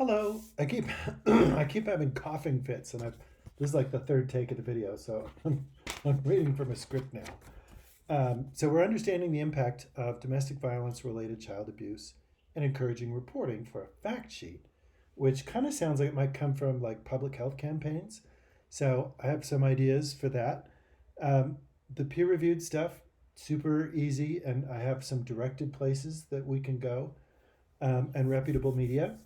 Hello. I keep I keep having coughing fits, and this is like the third take of the video, so I'm reading from a script now. So we're understanding the impact of domestic violence-related child abuse and encouraging reporting for a fact sheet, which kind of sounds like it might come from like public health campaigns. So I have some ideas for that. Um, the peer-reviewed stuff, super easy, and I have some directed places that we can go, and reputable media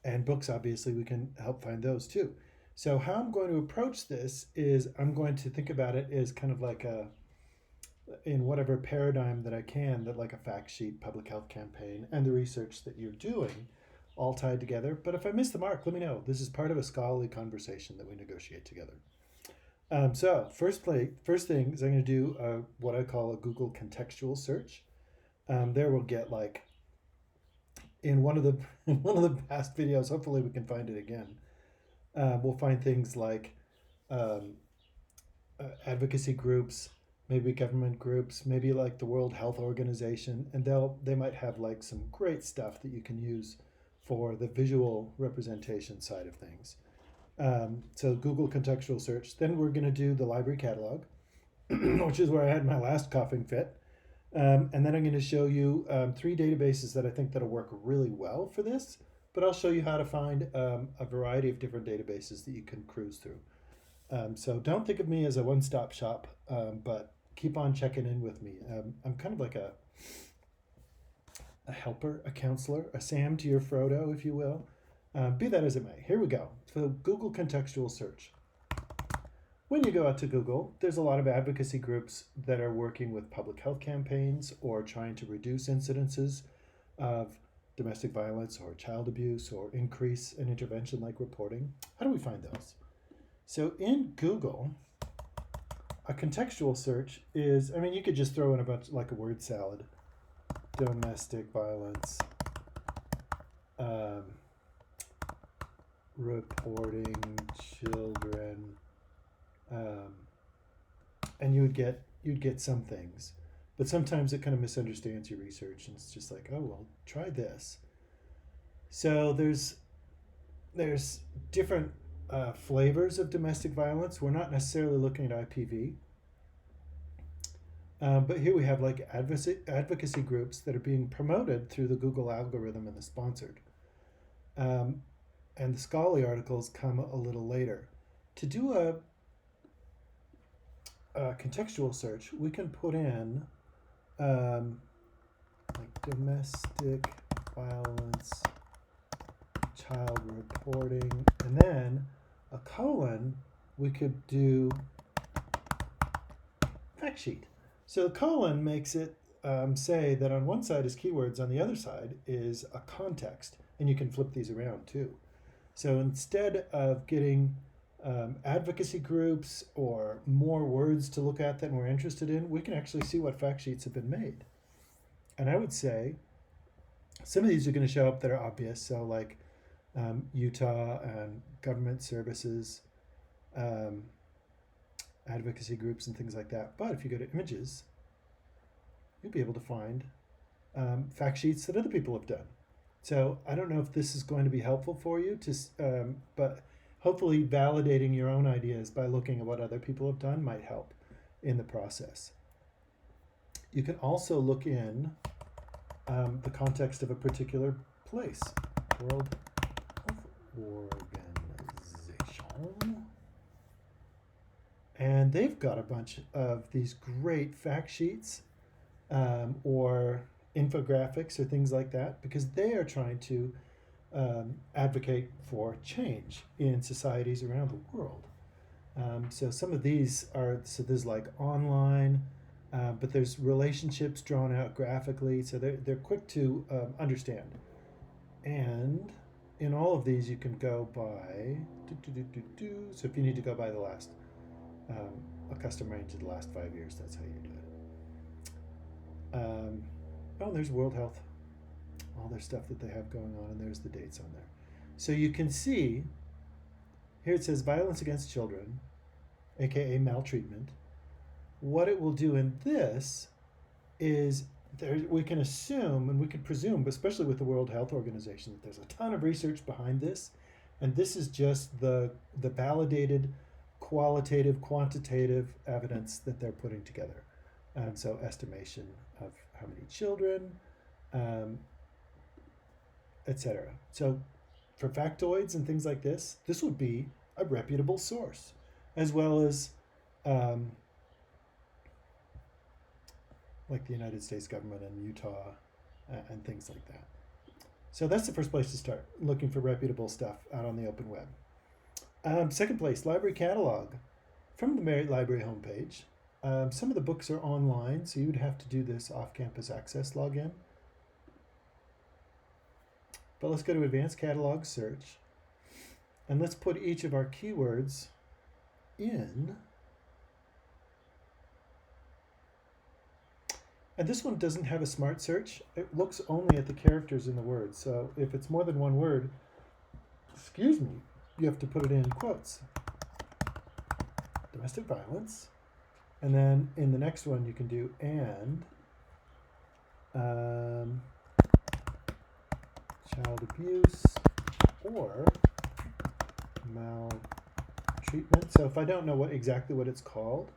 and books. Obviously we can help find those too. So how I'm going to approach this is I'm going to think about it as kind of like a, in whatever paradigm that I can, that like a fact sheet, public health campaign, and the research that you're doing all tied together. But if I miss the mark, let me know. This is part of a scholarly conversation that we negotiate together. So first thing is I'm going to do what I call a Google contextual search. There we'll get like in one of the in one of the past videos. Hopefully we can find it again. We'll find things like um, advocacy groups, maybe government groups, maybe like the World Health Organization, and they might have like some great stuff that you can use for the visual representation side of things. So Google contextual search. Then we're going to do the library catalog, which is where I had my last coughing fit. And then I'm going to show you three databases that I think that'll work really well for this. But I'll show you how to find a variety of different databases that you can cruise through. So don't think of me as a one-stop shop, but keep on checking in with me. I'm kind of like a helper, a counselor, a Sam to your Frodo, if you will. Be that as it may. Here we go. So Google contextual search. When you go out to Google, there's a lot of advocacy groups that are working with public health campaigns or trying to reduce incidences of domestic violence or child abuse or increase an intervention like reporting. How do we find those? So in Google, a contextual search is, I mean, you could just throw in a bunch, like a word salad, domestic violence, um, reporting children, um, and you'd get some things, but sometimes it kind of misunderstands your research, and it's just like, oh well, try this. So there's different flavors of domestic violence. We're not necessarily looking at IPV, but here we have like advocacy groups that are being promoted through the Google algorithm and the sponsored. Um, and the scholarly articles come a little later. To do a contextual search, we can put in um, like domestic violence, child reporting, and then a colon, we could do fact sheet. So the colon makes it say that on one side is keywords, on the other side is a context, and you can flip these around too. So instead of getting advocacy groups or more words to look at than we're interested in, we can actually see what fact sheets have been made. And I would say some of these are going to show up that are obvious. So like Utah and government services, um, advocacy groups, and things like that. But if you go to images, you'll be able to find fact sheets that other people have done. So I don't know if this is going to be helpful for you, but hopefully validating your own ideas by looking at what other people have done might help in the process. You can also look in the context of a particular place. World Health Organization. And they've got a bunch of these great fact sheets or infographics or things like that, because they are trying to advocate for change in societies around the world. So some of these are, so there's like online, but there's relationships drawn out graphically, so they're quick to understand. And in all of these, you can go by, so if you need to go by the last, a custom range of the last 5 years, that's how you do it. Oh, there's World Health, all their stuff that they have going on, and there's the dates on there. So you can see here it says violence against children, aka maltreatment. What it will do in this is we can assume and we can presume, especially with the World Health Organization, that there's a ton of research behind this, and this is just the validated qualitative, quantitative evidence that they're putting together. And so estimation of how many children, etc. So for factoids and things like this would be a reputable source, as well as um, like the United States government and Utah and things like that. So that's the first place to start, looking for reputable stuff out on the open web. Second place, library catalog from the Marriott Library homepage. Some of the books are online, so you would have to do this off-campus access login. But let's go to advanced catalog search, and let's put each of our keywords in. And this one doesn't have a smart search. It looks only at the characters in the word. So if it's more than one word, excuse me, you have to put it in quotes. Domestic violence. And then in the next one, you can do and child abuse or maltreatment. So if I don't know exactly what it's called,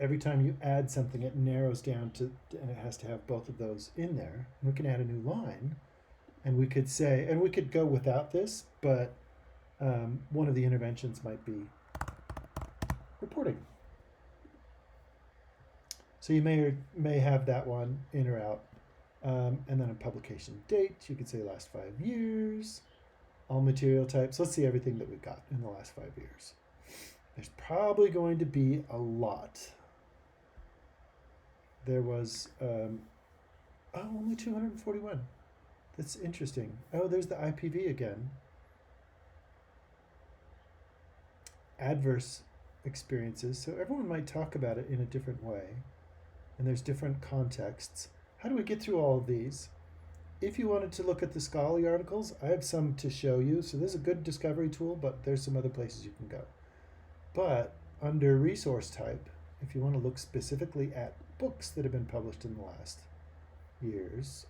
every time you add something, it narrows down to, and it has to have both of those in there. And we can add a new line, and we could say, and we could go without this, but one of the interventions might be reporting. So you may have that one in or out. And then a publication date, you could say last 5 years, all material types. Let's see everything that we've got in the last 5 years. There's probably going to be a lot. There was, only 241. That's interesting. Oh, there's the IPV again. Adverse experiences. So everyone might talk about it in a different way. And there's different contexts. How do we get through all of these? If you wanted to look at the scholarly articles, I have some to show you. So this is a good discovery tool, but there's some other places you can go. But under resource type, if you want to look specifically at books that have been published in the last years,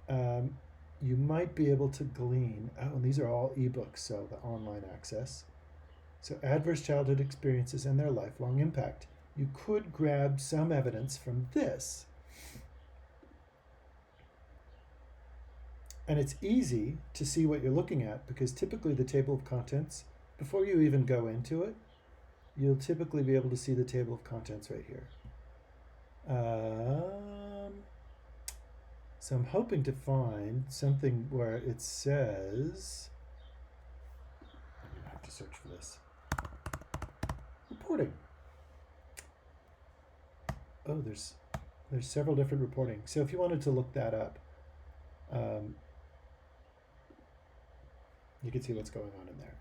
you might be able to glean, and these are all ebooks, so the online access. So adverse childhood experiences and their lifelong impact. You could grab some evidence from this. And it's easy to see what you're looking at because typically the table of contents, before you even go into it, you'll typically be able to see the table of contents right here. So I'm hoping to find something where it says, I'm going to have to search for this. Reporting. Oh, there's several different reporting. So if you wanted to look that up, you can see what's going on in there.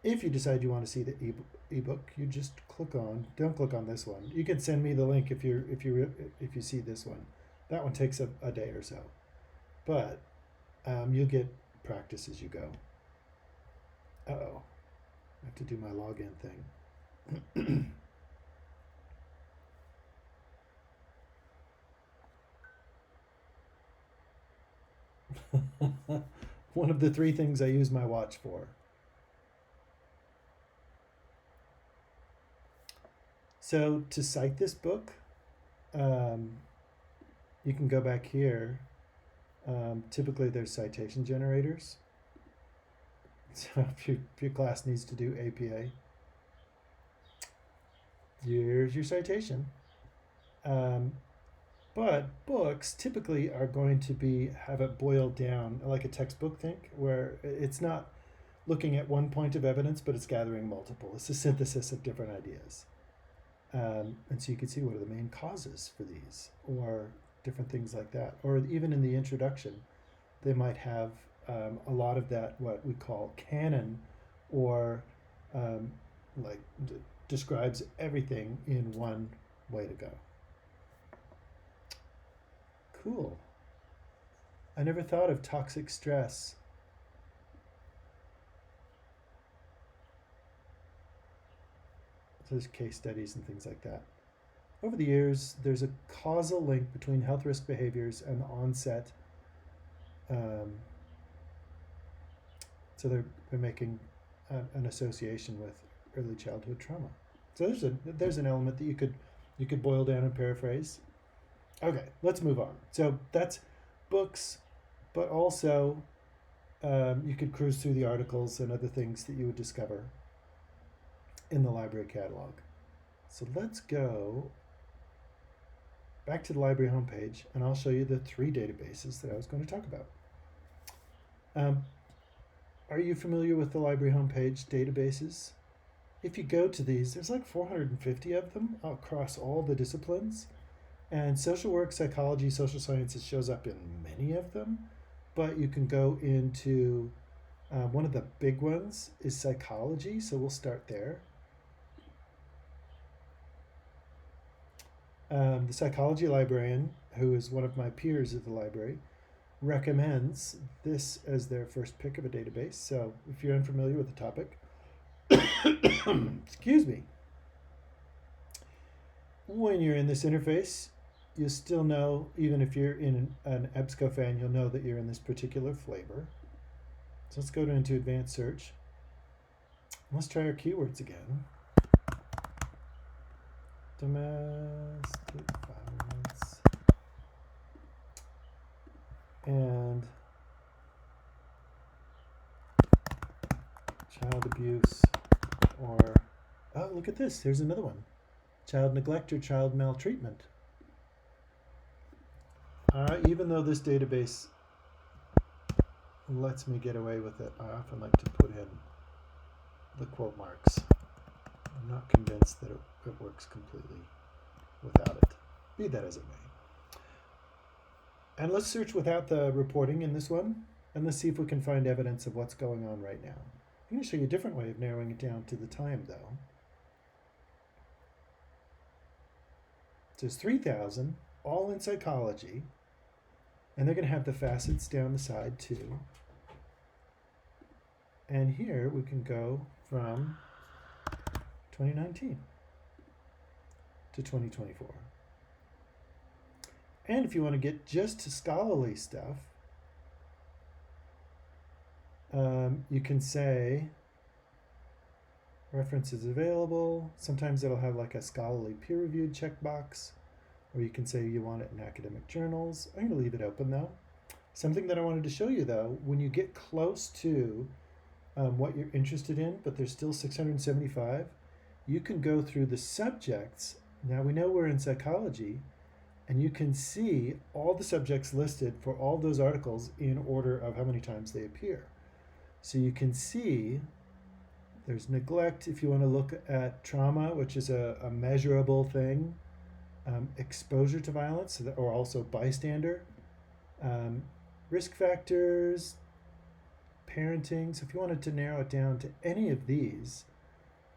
If you decide you want to see the ebook, you just don't click on this one. You can send me the link if you see this one. That one takes a day or so, but you'll get practice as you go. Uh-oh, I have to do my login thing. One of the 3 things I use my watch for. So to cite this book, you can go back here. Typically there's citation generators. So if your class needs to do APA, here's your citation. But books typically are going to have it boiled down like a textbook think, where it's not looking at one point of evidence, but it's gathering multiple. It's a synthesis of different ideas. And so you can see what are the main causes for these, or different things like that. Or even in the introduction, they might have a lot of that, what we call canon, or describes everything in one way to go. Cool. I never thought of toxic stress. So there's case studies and things like that. over the years, there's a causal link between health risk behaviors and the onset. Um, so they're making an association with early childhood trauma. So there's an element that you could boil down and paraphrase. Okay, let's move on. So that's books, but also you could cruise through the articles and other things that you would discover in the library catalog. So let's go back to the library homepage, and I'll show you the 3 databases that I was going to talk about. Are you familiar with the library homepage databases? If you go to these, there's like 450 of them across all the disciplines. And social work, psychology, social sciences shows up in many of them. But you can go into one of the big ones is psychology, so we'll start there. The psychology librarian, who is one of my peers at the library, recommends this as their first pick of a database. So if you're unfamiliar with the topic, excuse me, when you're in this interface, you still know, even if you're in an EBSCO fan, you'll know that you're in this particular flavor. So let's go into advanced search. Let's try our keywords again. Domestic violence and child abuse, or, oh, look at this, here's another one. Child neglect or child maltreatment. Even though this database lets me get away with it, I often like to put in the quote marks. I'm not convinced that it works completely without it. Be that as it may. And let's search without the reporting in this one, and let's see if we can find evidence of what's going on right now. I'm going to show you a different way of narrowing it down to the time, though. So there's 3,000, all in psychology, and they're going to have the facets down the side too. And here we can go from 2019 to 2024. And if you want to get just to scholarly stuff, you can say references available. Sometimes it'll have like a scholarly peer-reviewed checkbox, or you can say you want it in academic journals. I'm going to leave it open though. Something that I wanted to show you though, when you get close to what you're interested in, but there's still 675, you can go through the subjects. Now we know we're in psychology, and you can see all the subjects listed for all those articles in order of how many times they appear. So you can see there's neglect if you want to look at trauma, which is a measurable thing, exposure to violence, or also bystander, risk factors, parenting. So if you wanted to narrow it down to any of these,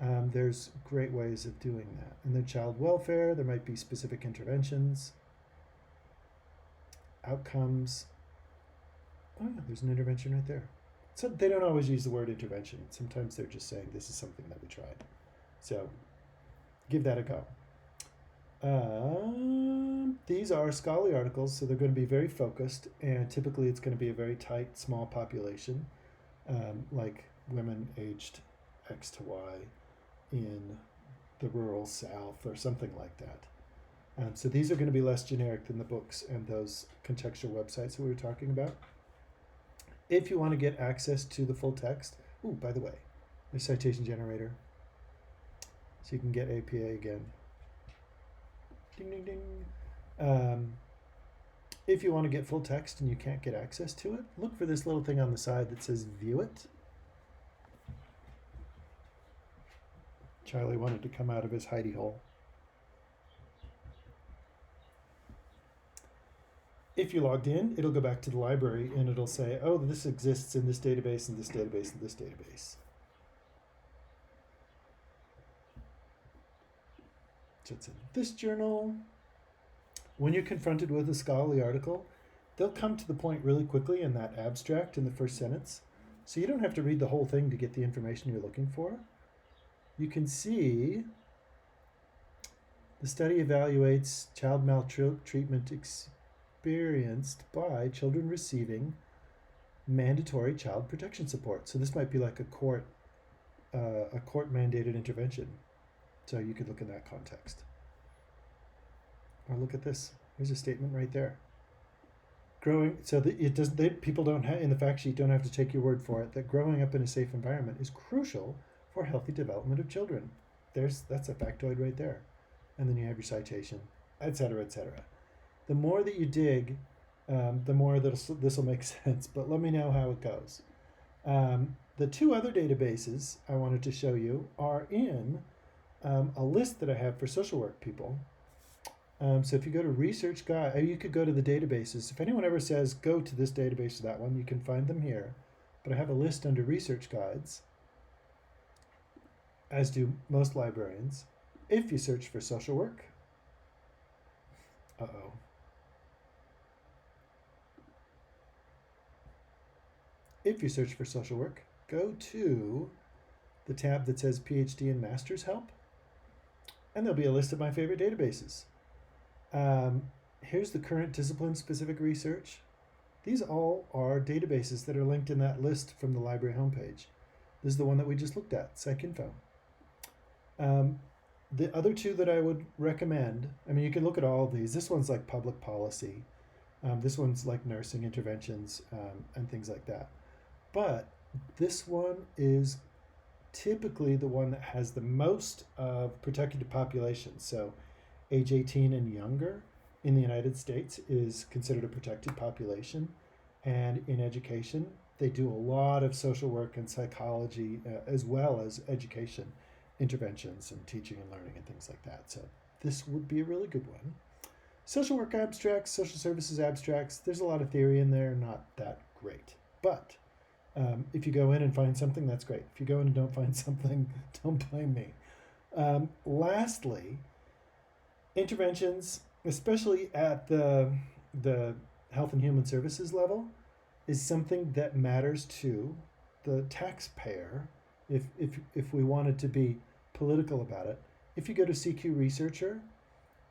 there's great ways of doing that. And then child welfare, there might be specific interventions, outcomes. Oh yeah, there's an intervention right there. So they don't always use the word intervention. Sometimes they're just saying this is something that we tried. So give that a go. These are scholarly articles, so they're going to be very focused, and typically it's going to be a very tight, small population, like women aged X to Y in the rural South or something like that. So these are going to be less generic than the books and those contextual websites that we were talking about. If you want to get access to the full text, by the way, there's citation generator, so you can get APA again. Ding, ding, ding. If you want to get full text and you can't get access to it, look for this little thing on the side that says view it. Charlie wanted to come out of his hidey hole. If you logged in, it'll go back to the library and it'll say, oh, this exists in this database, and this database, and this database. So it's in this journal. When you're confronted with a scholarly article, they'll come to the point really quickly in that abstract in the first sentence. So you don't have to read the whole thing to get the information you're looking for. You can see The study evaluates child maltreatment experienced by children receiving mandatory child protection support. So this might be like a court mandated intervention. So you could look in that context. Or look at this. Here's a statement right there. Growing, so that it doesn't. People don't have in the fact sheet, don't have to take your word for it, that growing up in a safe environment is crucial for healthy development of children. That's a factoid right there. And then you have your citation, etc., etc. The more that you dig, the more this will make sense. But let me know how it goes. The two other databases I wanted to show you are in a list that I have for social work people. So if you go to Research Guide, you could go to the databases. If anyone ever says, go to this database or that one, you can find them here. But I have a list under Research Guides, as do most librarians. If you search for social work, If you search for social work, go to the tab that says PhD and Master's Help, and there'll be a list of my favorite databases. Here's the current discipline-specific research. These all are databases that are linked in that list from the library homepage. This is the one that we just looked at, PsycInfo. The other two that I would recommend, I mean, you can look at all of these. This one's like public policy. This one's like nursing interventions and things like that. But this one is typically the one that has the most protected population. So age 18 and younger in the United States is considered a protected population. And in education, they do a lot of social work and psychology as well as education interventions and teaching and learning and things like that. So this would be a really good one. Social work abstracts, social services abstracts, there's a lot of theory in there, not that great. But if you go in and find something, that's great. If you go in and don't find something, don't blame me. Lastly, interventions, especially at the Health and Human Services level, is something that matters to the taxpayer if we wanted to be political about it. If you go to CQ Researcher,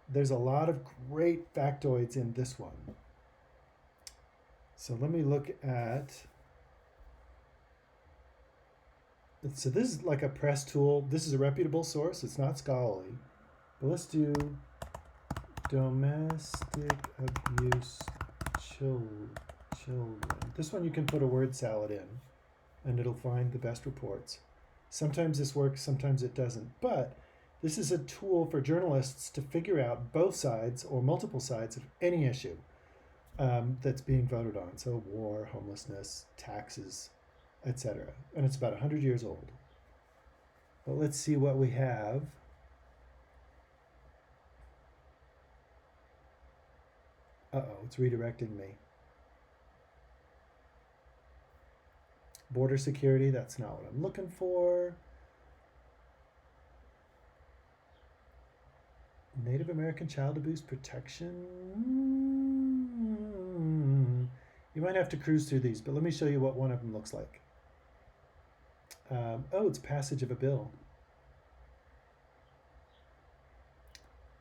there's a lot of great factoids in this one. So let me look at, so this is like a press tool. This is a reputable source. It's not scholarly. But let's do domestic abuse children. This one you can put a word salad in and it'll find the best reports. Sometimes this works, sometimes it doesn't. But this is a tool for journalists to figure out both sides or multiple sides of any issue that's being voted on. So war, homelessness, taxes, etc. And it's about 100 years old. But let's see what we have. It's redirecting me. Border security, that's not what I'm looking for. Native American child abuse protection. You might have to cruise through these, but let me show you what one of them looks like. It's passage of a bill.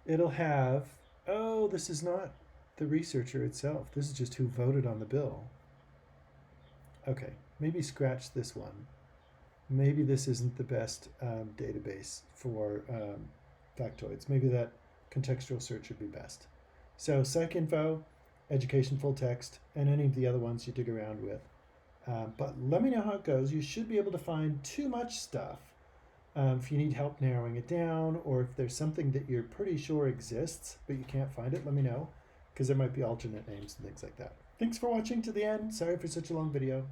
It'll have, this is not the researcher itself. This is just who voted on the bill. Okay, maybe scratch this one. Maybe this isn't the best database for factoids. Maybe that contextual search would be best. So PsycInfo, Education Full Text, and any of the other ones you dig around with. But let me know how it goes. You should be able to find too much stuff. If you need help narrowing it down, or if there's something that you're pretty sure exists, but you can't find it, let me know, because there might be alternate names and things like that. Thanks for watching to the end. Sorry for such a long video.